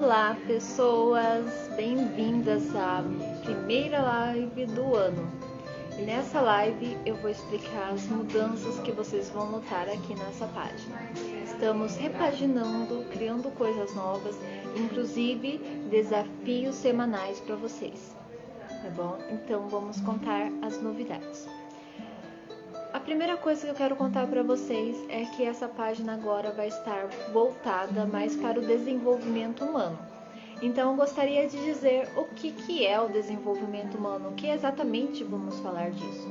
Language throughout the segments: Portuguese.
Olá, pessoas! Bem-vindas à primeira live do ano. E nessa live eu vou explicar as mudanças que vocês vão notar aqui nessa página. Estamos repaginando, criando coisas novas, inclusive desafios semanais para vocês, tá bom? Então vamos contar as novidades. A primeira coisa que eu quero contar para vocês é que essa página agora vai estar voltada mais para o desenvolvimento humano. Então eu gostaria de dizer o que é o desenvolvimento humano, o que exatamente vamos falar disso.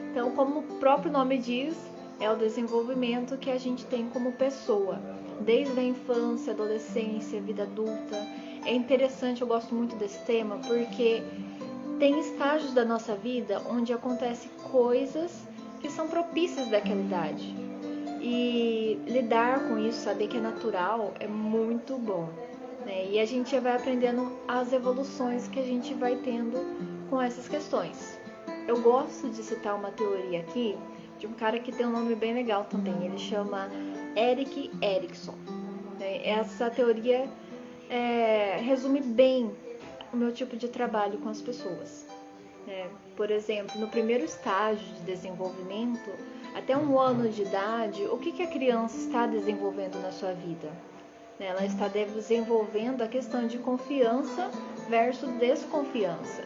Então, como o próprio nome diz, é o desenvolvimento que a gente tem como pessoa, desde a infância, adolescência, vida adulta. É interessante, eu gosto muito desse tema, porque tem estágios da nossa vida onde acontecem coisas que são propícias daquela idade. E lidar com isso, saber que é natural, é muito bom, né? E a gente vai aprendendo as evoluções que a gente vai tendo com essas questões. Eu gosto de citar uma teoria aqui de um cara que tem um nome bem legal também. Ele chama Erik Erikson. Essa teoria resume bem o meu tipo de trabalho com as pessoas. Por exemplo, no primeiro estágio de desenvolvimento, até 1 ano de idade, o que a criança está desenvolvendo na sua vida? Ela está desenvolvendo a questão de confiança versus desconfiança.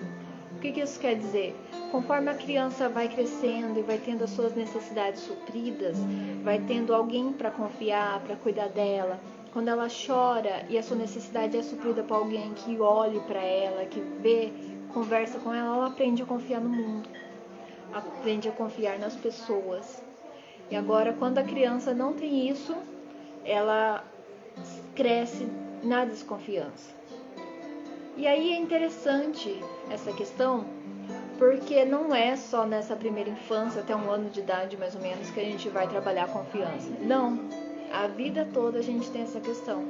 O que isso quer dizer? Conforme a criança vai crescendo e vai tendo as suas necessidades supridas, vai tendo alguém para confiar, para cuidar dela. Quando ela chora e a sua necessidade é suprida por alguém que olhe para ela, que vê, conversa com ela, ela aprende a confiar no mundo, aprende a confiar nas pessoas. E agora, quando a criança não tem isso, ela cresce na desconfiança. E aí é interessante essa questão, porque não é só nessa primeira infância, até 1 ano de idade mais ou menos, que a gente vai trabalhar a confiança. Não, a vida toda a gente tem essa questão.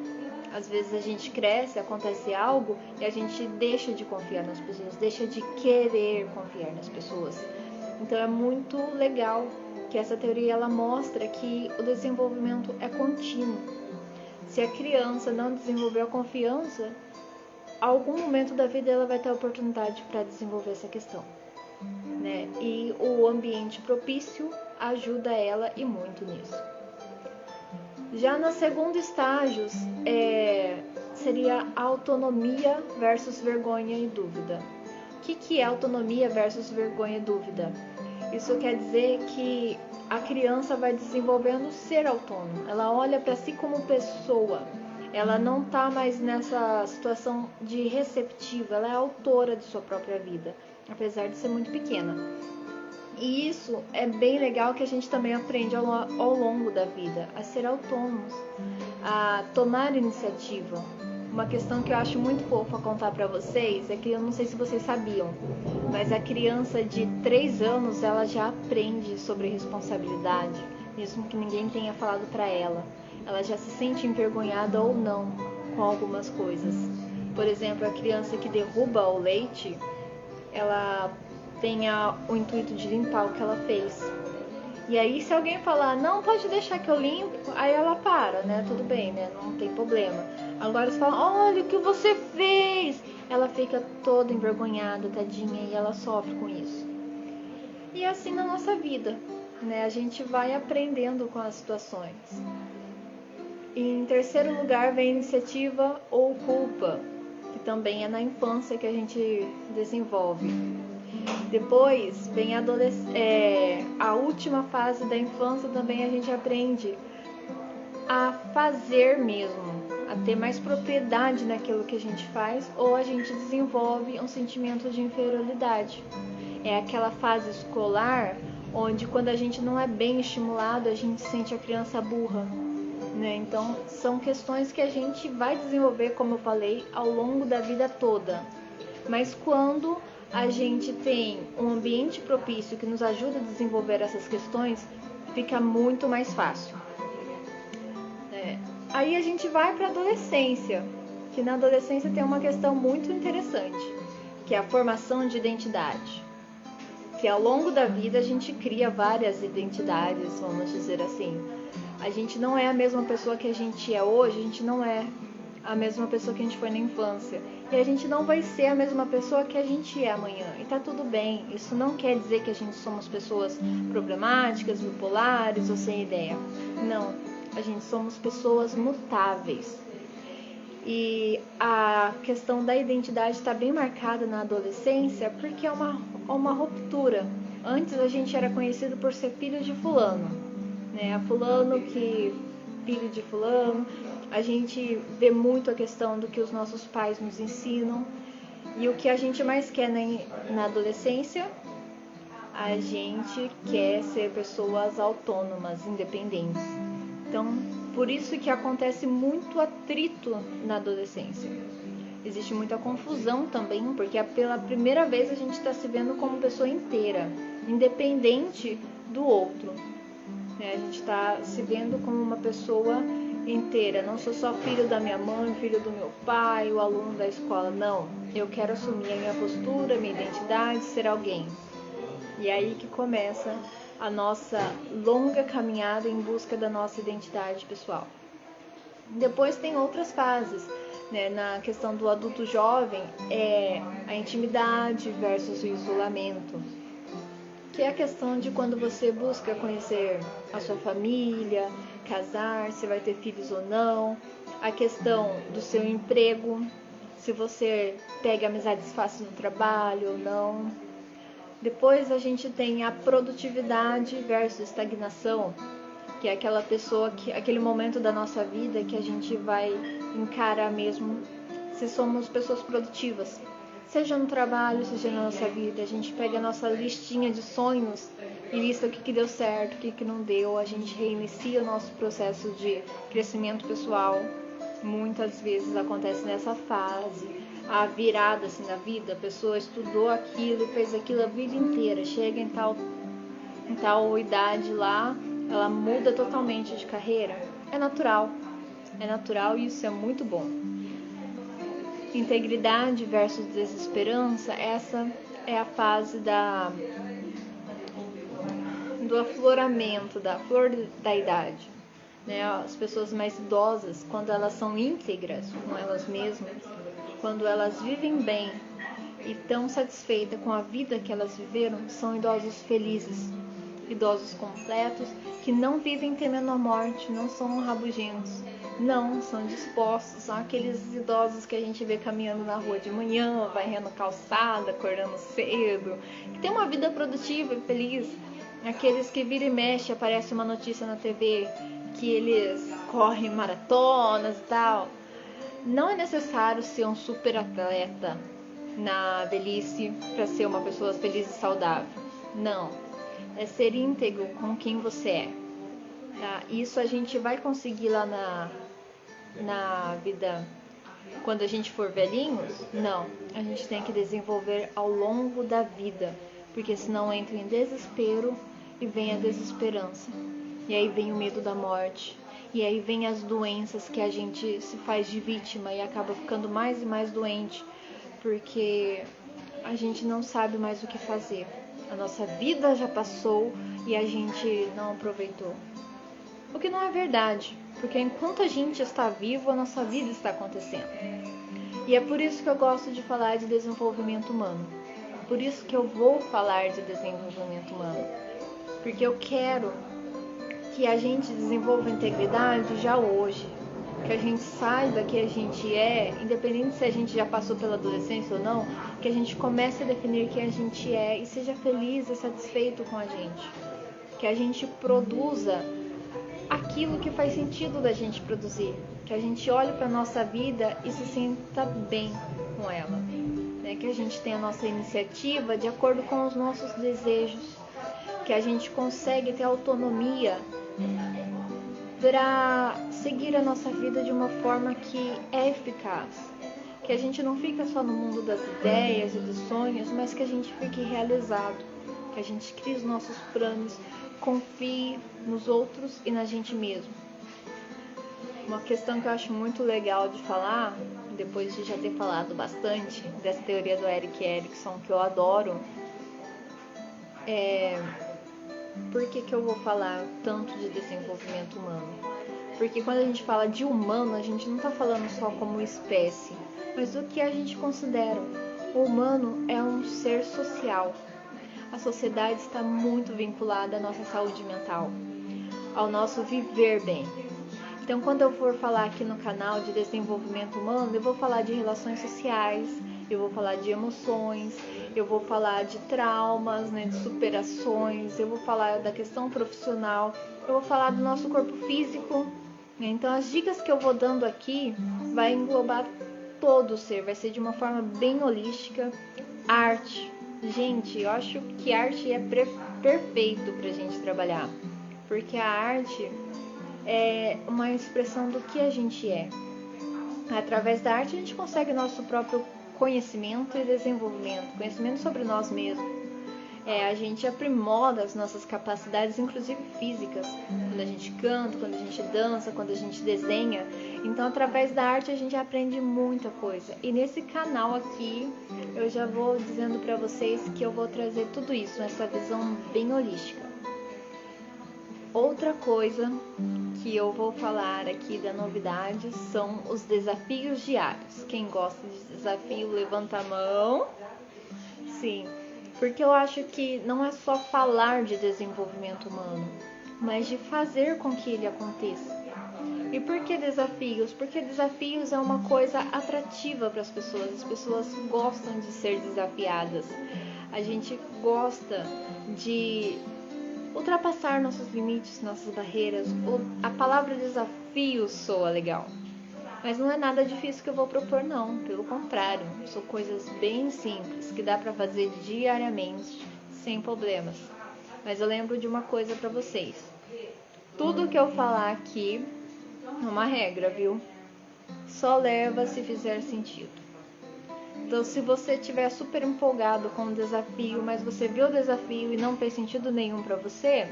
Às vezes a gente cresce, acontece algo e a gente deixa de confiar nas pessoas, deixa de querer confiar nas pessoas. Então é muito legal que essa teoria ela mostra que o desenvolvimento é contínuo. Se a criança não desenvolver a confiança, algum momento da vida ela vai ter a oportunidade para desenvolver essa questão, né? E o ambiente propício ajuda ela e muito nisso. Já no segundo estágio, seria autonomia versus vergonha e dúvida. O que é autonomia versus vergonha e dúvida? Isso quer dizer que a criança vai desenvolvendo ser autônoma. Ela olha para si como pessoa. Ela não está mais nessa situação de receptiva. Ela é autora de sua própria vida, apesar de ser muito pequena. E isso é bem legal que a gente também aprende ao longo da vida, a ser autônomos, a tomar iniciativa. Uma questão que eu acho muito fofa contar para vocês é que eu não sei se vocês sabiam, mas a criança de 3 anos ela já aprende sobre responsabilidade, mesmo que ninguém tenha falado para ela. Ela já se sente envergonhada ou não com algumas coisas. Por exemplo, a criança que derruba o leite, ela tem o intuito de limpar o que ela fez. E aí se alguém falar, não, pode deixar que eu limpo, aí ela para, né? Tudo bem, né? Não tem problema. Agora se fala, olha o que você fez, ela fica toda envergonhada, tadinha, e ela sofre com isso. E assim na nossa vida, né? A gente vai aprendendo com as situações. E em terceiro lugar vem iniciativa ou culpa, que também é na infância que a gente desenvolve. Depois vem a última fase da infância, também a gente aprende a fazer mesmo, a ter mais propriedade naquilo que a gente faz, ou a gente desenvolve um sentimento de inferioridade. É aquela fase escolar onde quando a gente não é bem estimulado, a gente sente a criança burra, né? Então são questões que a gente vai desenvolver, como eu falei, ao longo da vida toda. Mas quando a gente tem um ambiente propício que nos ajuda a desenvolver essas questões, fica muito mais fácil. Aí a gente vai para a adolescência, que na adolescência tem uma questão muito interessante, que é a formação de identidade. Que ao longo da vida a gente cria várias identidades, vamos dizer assim. A gente não é a mesma pessoa que a gente é hoje, a gente não é a mesma pessoa que a gente foi na infância. E a gente não vai ser a mesma pessoa que a gente é amanhã. E tá tudo bem. Isso não quer dizer que a gente somos pessoas problemáticas, bipolares ou sem ideia. Não. A gente somos pessoas mutáveis. E a questão da identidade está bem marcada na adolescência porque é uma ruptura. Antes a gente era conhecido por ser filho de fulano, né? Fulano que filho de fulano. A gente vê muito a questão do que os nossos pais nos ensinam. E o que a gente mais quer na adolescência, a gente quer ser pessoas autônomas, independentes. Então, por isso que acontece muito atrito na adolescência. Existe muita confusão também, porque pela primeira vez a gente está se vendo como pessoa inteira, independente do outro. A gente está se vendo como uma pessoa inteira. Não sou só filho da minha mãe, filho do meu pai, o aluno da escola. Não, eu quero assumir a minha postura, a minha identidade, ser alguém. E é aí que começa a nossa longa caminhada em busca da nossa identidade pessoal. Depois tem outras fases, né? Na questão do adulto jovem, é a intimidade versus o isolamento, que é a questão de quando você busca conhecer a sua família, casar, se vai ter filhos ou não, a questão do seu emprego, se você pega amizades fáceis no trabalho ou não. Depois a gente tem a produtividade versus estagnação, que é aquela pessoa, aquele momento da nossa vida que a gente vai encarar mesmo se somos pessoas produtivas. Seja no trabalho, seja na nossa vida, a gente pega a nossa listinha de sonhos e lista o que deu certo, o que não deu, a gente reinicia o nosso processo de crescimento pessoal. Muitas vezes acontece nessa fase, a virada assim na vida, a pessoa estudou aquilo e fez aquilo a vida inteira, chega em tal idade lá, ela muda totalmente de carreira. É natural e isso é muito bom. Integridade versus desesperança, essa é a fase do afloramento, da flor da idade. Né? As pessoas mais idosas, quando elas são íntegras com elas mesmas, quando elas vivem bem e estão satisfeitas com a vida que elas viveram, são idosos felizes, idosos completos, que não vivem temendo a morte, não são rabugentos, não, são dispostos, são aqueles idosos que a gente vê caminhando na rua de manhã, varrendo calçada, acordando cedo, que tem uma vida produtiva e feliz, aqueles que vira e mexe, aparece uma notícia na TV, que eles correm maratonas e tal. Não é necessário ser um super atleta na velhice para ser uma pessoa feliz e saudável. Não, é ser íntegro com quem você é. Tá? Isso a gente vai conseguir lá na vida quando a gente for velhinhos? Não, a gente tem que desenvolver ao longo da vida, porque senão entra em desespero e vem a desesperança. E aí vem o medo da morte. E aí vem as doenças que a gente se faz de vítima e acaba ficando mais e mais doente, porque a gente não sabe mais o que fazer. A nossa vida já passou e a gente não aproveitou. O que não é verdade, porque enquanto a gente está vivo, a nossa vida está acontecendo. E é por isso que eu gosto de falar de desenvolvimento humano. Por isso que eu vou falar de desenvolvimento humano. Porque eu quero que a gente desenvolva integridade já hoje. Que a gente saiba que a gente é, independente se a gente já passou pela adolescência ou não, que a gente comece a definir quem a gente é e seja feliz e satisfeito com a gente. Que a gente produza aquilo que faz sentido da gente produzir. Que a gente olhe para a nossa vida e se sinta bem com ela. Né? Que a gente tenha a nossa iniciativa de acordo com os nossos desejos. Que a gente consegue ter autonomia para seguir a nossa vida de uma forma que é eficaz. Que a gente não fica só no mundo das ideias e dos sonhos, mas que a gente fique realizado. Que a gente crie os nossos planos, confie nos outros e na gente mesmo. Uma questão que eu acho muito legal de falar, depois de já ter falado bastante dessa teoria do Erik Erikson, que eu adoro, por que eu vou falar tanto de desenvolvimento humano? Porque quando a gente fala de humano, a gente não está falando só como espécie, mas do que a gente considera. O humano é um ser social. A sociedade está muito vinculada à nossa saúde mental, ao nosso viver bem. Então, quando eu for falar aqui no canal de desenvolvimento humano, eu vou falar de relações sociais, eu vou falar de emoções, eu vou falar de traumas, né, de superações, eu vou falar da questão profissional, eu vou falar do nosso corpo físico. Então, as dicas que eu vou dando aqui vai englobar todo o ser, vai ser de uma forma bem holística. Arte. Gente, eu acho que arte é perfeito pra gente trabalhar, porque a arte é uma expressão do que a gente é. Através da arte a gente consegue nosso próprio conhecimento e desenvolvimento, conhecimento sobre nós mesmos. A gente aprimora as nossas capacidades, inclusive físicas, quando a gente canta, quando a gente dança, quando a gente desenha. Então, através da arte a gente aprende muita coisa. E nesse canal aqui, eu já vou dizendo para vocês que eu vou trazer tudo isso, essa visão bem holística. Outra coisa que eu vou falar aqui da novidade são os desafios diários. Quem gosta de desafio, levanta a mão. Sim, porque eu acho que não é só falar de desenvolvimento humano, mas de fazer com que ele aconteça. E por que desafios? Porque desafios é uma coisa atrativa para as pessoas gostam de ser desafiadas. A gente gosta de ultrapassar nossos limites, nossas barreiras. A palavra desafio soa legal, mas não é nada difícil que eu vou propor, não. Pelo contrário, são coisas bem simples que dá para fazer diariamente, sem problemas. Mas eu lembro de uma coisa para vocês: tudo que eu falar aqui é uma regra, viu? Só leva se fizer sentido. Então, se você estiver super empolgado com o desafio, mas você viu o desafio e não fez sentido nenhum para você,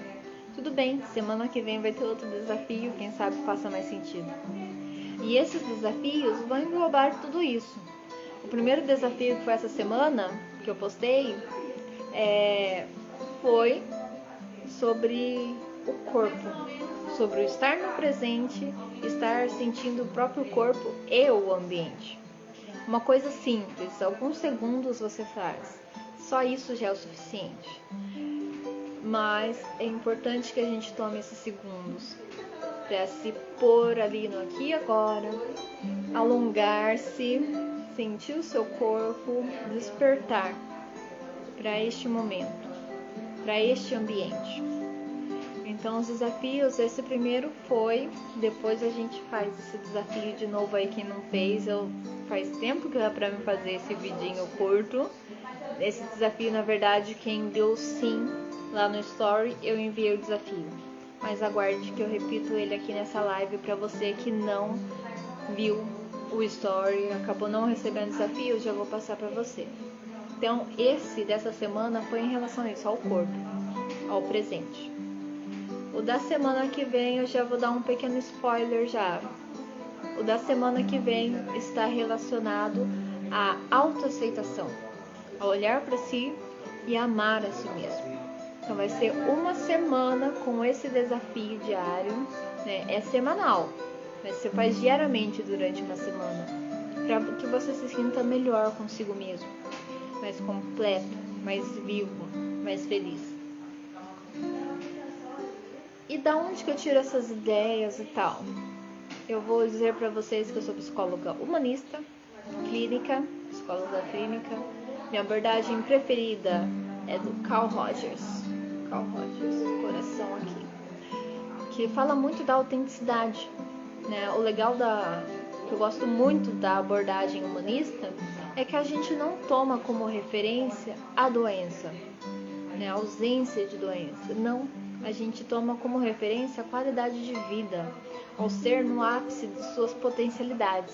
tudo bem, semana que vem vai ter outro desafio, quem sabe faça mais sentido. E esses desafios vão englobar tudo isso. O primeiro desafio que foi essa semana, que eu postei, foi sobre o corpo, sobre o estar no presente, estar sentindo o próprio corpo e o ambiente. Uma coisa simples, alguns segundos você faz, só isso já é o suficiente. Mas é importante que a gente tome esses segundos para se pôr ali no aqui e agora, alongar-se, sentir o seu corpo, despertar para este momento, para este ambiente. Então, os desafios, esse primeiro foi, depois a gente faz esse desafio de novo aí, quem não fez, faz tempo que dá pra mim fazer esse vidinho curto. Esse desafio, na verdade, quem deu sim lá no story, eu enviei o desafio. Mas aguarde que eu repito ele aqui nessa live pra você que não viu o story, acabou não recebendo o desafio, eu já vou passar pra você. Então, esse dessa semana foi em relação a isso, ao corpo, ao presente. O da semana que vem eu já vou dar um pequeno spoiler já. O da semana que vem está relacionado à autoaceitação, a olhar para si e amar a si mesmo. Então vai ser uma semana com esse desafio diário, né? É semanal, mas você faz diariamente durante uma semana, para que você se sinta melhor consigo mesmo, mais completo, mais vivo, mais feliz. E da onde que eu tiro essas ideias e tal? Eu vou dizer para vocês que eu sou psicóloga humanista, clínica, psicóloga clínica. Minha abordagem preferida é do Carl Rogers, coração aqui, que fala muito da autenticidade, né? O legal que eu gosto muito da abordagem humanista é que a gente não toma como referência a doença, né? A ausência de doença, não. A gente toma como referência a qualidade de vida, ao ser no ápice de suas potencialidades.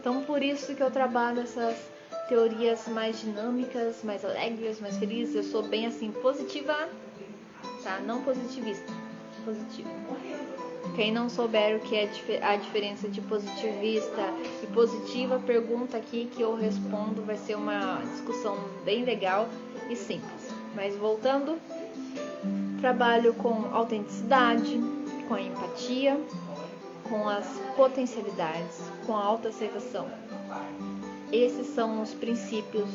Então, por isso que eu trabalho essas teorias mais dinâmicas, mais alegres, mais felizes. Eu sou bem assim, positiva, tá? Não positivista, positiva. Quem não souber o que é a diferença de positivista e positiva, pergunta aqui que eu respondo. Vai ser uma discussão bem legal e simples. Mas voltando, trabalho com autenticidade, com empatia, com as potencialidades, com a autoaceitação. Esses são os princípios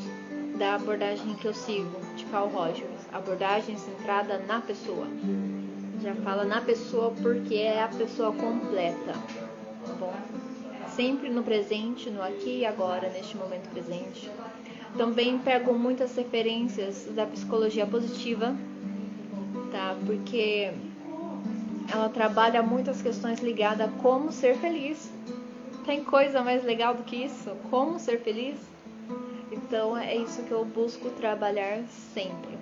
da abordagem que eu sigo, de Carl Rogers, abordagem centrada na pessoa. Já fala na pessoa porque é a pessoa completa, tá bom? Sempre no presente, no aqui e agora, neste momento presente. Também pego muitas referências da psicologia positiva, tá? Porque ela trabalha muitas questões ligadas a como ser feliz. Tem coisa mais legal do que isso? Como ser feliz? Então é isso que eu busco trabalhar sempre.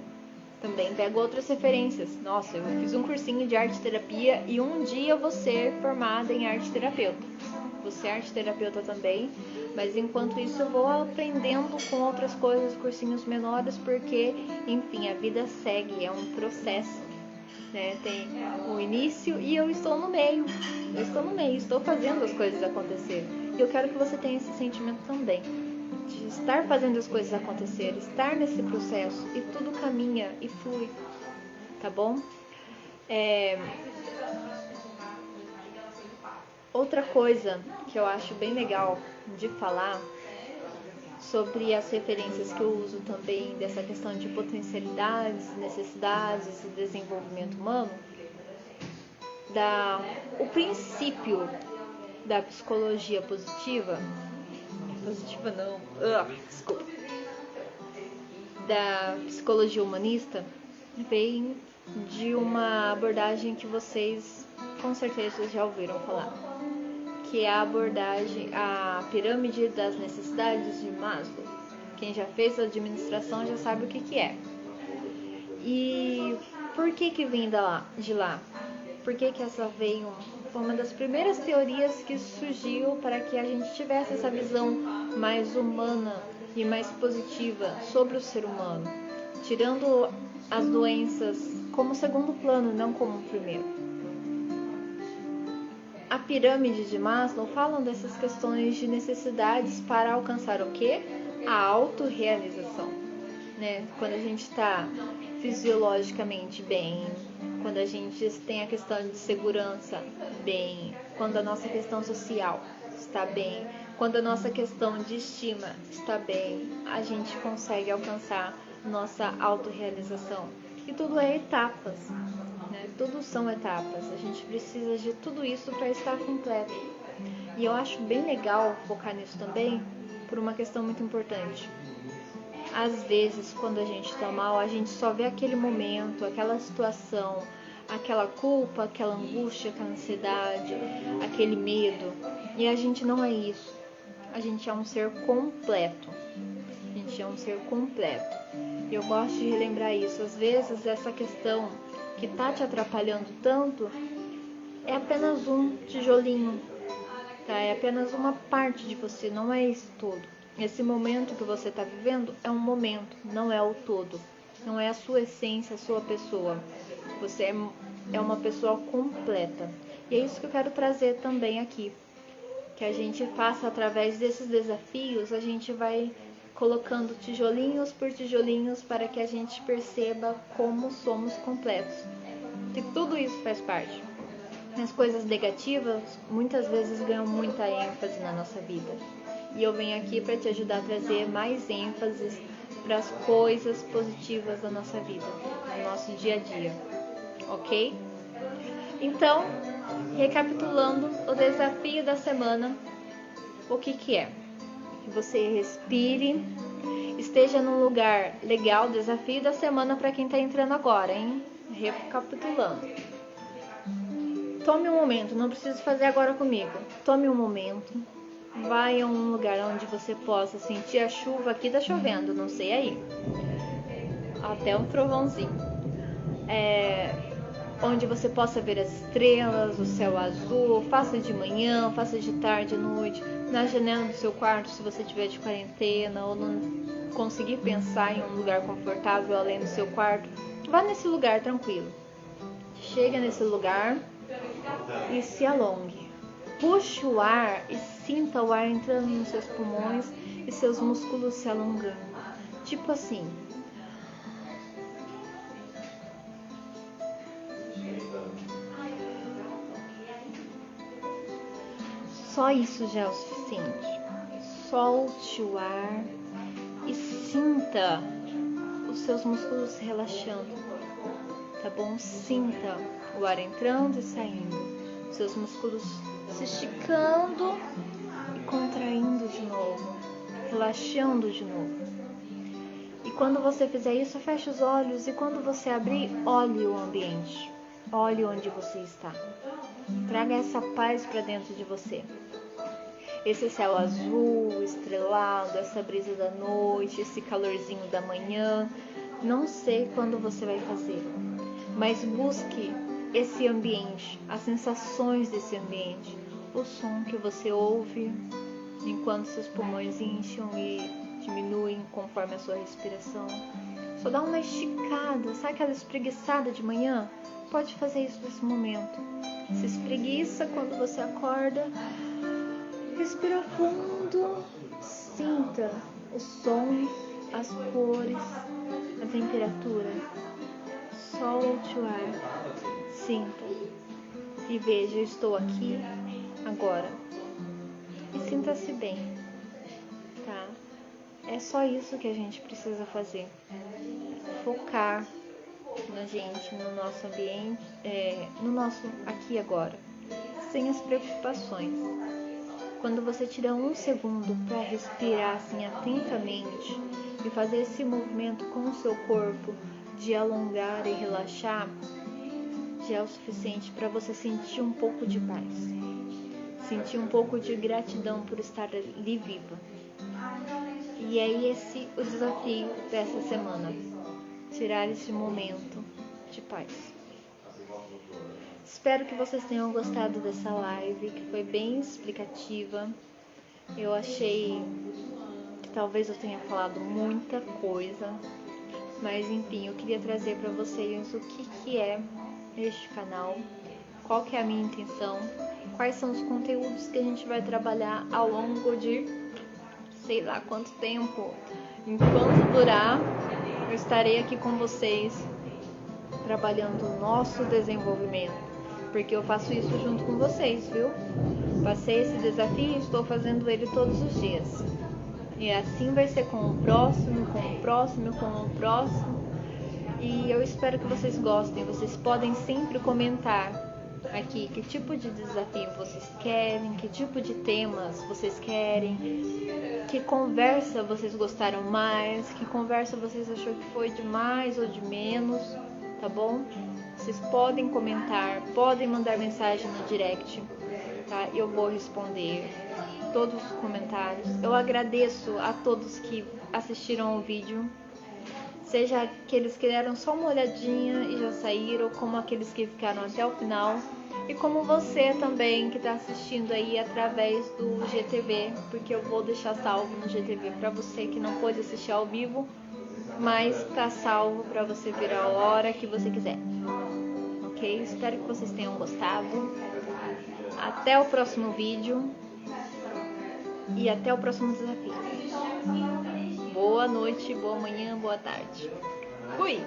Também pego outras referências. Nossa, eu fiz um cursinho de arte terapia e um dia eu vou ser formada em arte terapeuta. Vou ser arte terapeuta também, mas enquanto isso eu vou aprendendo com outras coisas, cursinhos menores, porque, enfim, a vida segue, é um processo, né? Tem o início e eu estou no meio. Eu estou no meio, estou fazendo as coisas acontecer. E eu quero que você tenha esse sentimento também, de estar fazendo as coisas acontecer, estar nesse processo e tudo caminha e flui, tá bom? Outra coisa que eu acho bem legal de falar sobre as referências que eu uso também dessa questão de potencialidades, necessidades e desenvolvimento humano, o princípio da psicologia positiva não, desculpa, da psicologia humanista, vem de uma abordagem que vocês com certeza já ouviram falar, que é a abordagem, a pirâmide das necessidades de Maslow. Quem já fez a administração já sabe o que é. E por que vem de lá? Por que essa veio? Foi uma das primeiras teorias que surgiu para que a gente tivesse essa visão mais humana e mais positiva sobre o ser humano, tirando as doenças como segundo plano, não como primeiro. A pirâmide de Maslow fala dessas questões de necessidades para alcançar o quê? A autorrealização, né? Quando a gente está fisiologicamente bem, quando a gente tem a questão de segurança bem, quando a nossa questão social está bem, quando a nossa questão de estima está bem, a gente consegue alcançar nossa autorrealização. E tudo é etapas, né? Tudo são etapas. A gente precisa de tudo isso para estar completo. E eu acho bem legal focar nisso também, por uma questão muito importante. Às vezes, quando a gente está mal, a gente só vê aquele momento, aquela situação, aquela culpa, aquela angústia, aquela ansiedade, aquele medo. E a gente não é isso. A gente é um ser completo. A gente é um ser completo. E eu gosto de relembrar isso. Às vezes, essa questão que está te atrapalhando tanto é apenas um tijolinho, tá? É apenas uma parte de você, não é isso todo. Esse momento que você está vivendo é um momento, não é o todo. Não é a sua essência, a sua pessoa. Você é uma pessoa completa. E é isso que eu quero trazer também aqui. Que a gente faça através desses desafios, a gente vai colocando tijolinhos por tijolinhos para que a gente perceba como somos completos. Que tudo isso faz parte. As coisas negativas muitas vezes ganham muita ênfase na nossa vida. E eu venho aqui para te ajudar a trazer mais ênfase para as coisas positivas da nossa vida, no nosso dia a dia. Ok? Então, recapitulando o desafio da semana, o que é? Que você respire, esteja num lugar legal. Desafio da semana para quem está entrando agora, hein? Recapitulando. Tome um momento, não precisa fazer agora comigo. Tome um momento, vai a um lugar onde você possa sentir a chuva. Aqui tá chovendo, não sei aí. Até um trovãozinho. Onde você possa ver as estrelas, o céu azul. Faça de manhã, faça de tarde, de noite. Na janela do seu quarto, se você estiver de quarentena ou não conseguir pensar em um lugar confortável além do seu quarto, vá nesse lugar tranquilo. Chega nesse lugar e se alongue. Puxe o ar e sinta o ar entrando nos seus pulmões e seus músculos se alongando. Tipo assim. Só isso já é o suficiente. Solte o ar e sinta os seus músculos relaxando, tá bom? Sinta o ar entrando e saindo, seus músculos se esticando e contraindo de novo, relaxando de novo. E quando você fizer isso, feche os olhos e quando você abrir, olhe o ambiente, olhe onde você está. Traga essa paz para dentro de você. Esse céu azul, estrelado, essa brisa da noite, esse calorzinho da manhã. Não sei quando você vai fazer, mas busque esse ambiente, as sensações desse ambiente, o som que você ouve enquanto seus pulmões incham e diminuem conforme a sua respiração. Só dá uma esticada, sabe aquela espreguiçada de manhã? Pode fazer isso nesse momento. Se espreguiça quando você acorda. Respira fundo, sinta os sons, as cores, a temperatura. Solte o ar, sinta e veja, eu estou aqui agora. E sinta-se bem, tá? É só isso que a gente precisa fazer. Focar na gente, no nosso ambiente, no nosso aqui e agora, sem as preocupações. Quando você tira um segundo para respirar assim atentamente e fazer esse movimento com o seu corpo de alongar e relaxar, já é o suficiente para você sentir um pouco de paz, sentir um pouco de gratidão por estar ali viva. E é esse o desafio dessa semana, tirar esse momento de paz. Espero que vocês tenham gostado dessa live, que foi bem explicativa. Eu achei que talvez eu tenha falado muita coisa, mas enfim, eu queria trazer para vocês o que é este canal, qual que é a minha intenção, quais são os conteúdos que a gente vai trabalhar ao longo de sei lá quanto tempo. Enquanto durar, eu estarei aqui com vocês trabalhando o nosso desenvolvimento. Porque eu faço isso junto com vocês, viu? Passei esse desafio e estou fazendo ele todos os dias. E assim vai ser com o próximo, com o próximo, com o próximo. E eu espero que vocês gostem. Vocês podem sempre comentar aqui que tipo de desafio vocês querem, que tipo de temas vocês querem, que conversa vocês gostaram mais, que conversa vocês achou que foi de mais ou de menos, tá bom? Vocês podem comentar, podem mandar mensagem no direct, tá? Eu vou responder todos os comentários. Eu agradeço a todos que assistiram ao vídeo, seja aqueles que deram só uma olhadinha e já saíram, como aqueles que ficaram até o final, e como você também que está assistindo aí através do GTV, porque eu vou deixar salvo no GTV para você que não pôde assistir ao vivo, mas está salvo para você ver a hora que você quiser. Ok? Espero que vocês tenham gostado. Até o próximo vídeo e até o próximo desafio. Boa noite, boa manhã, boa tarde. Fui!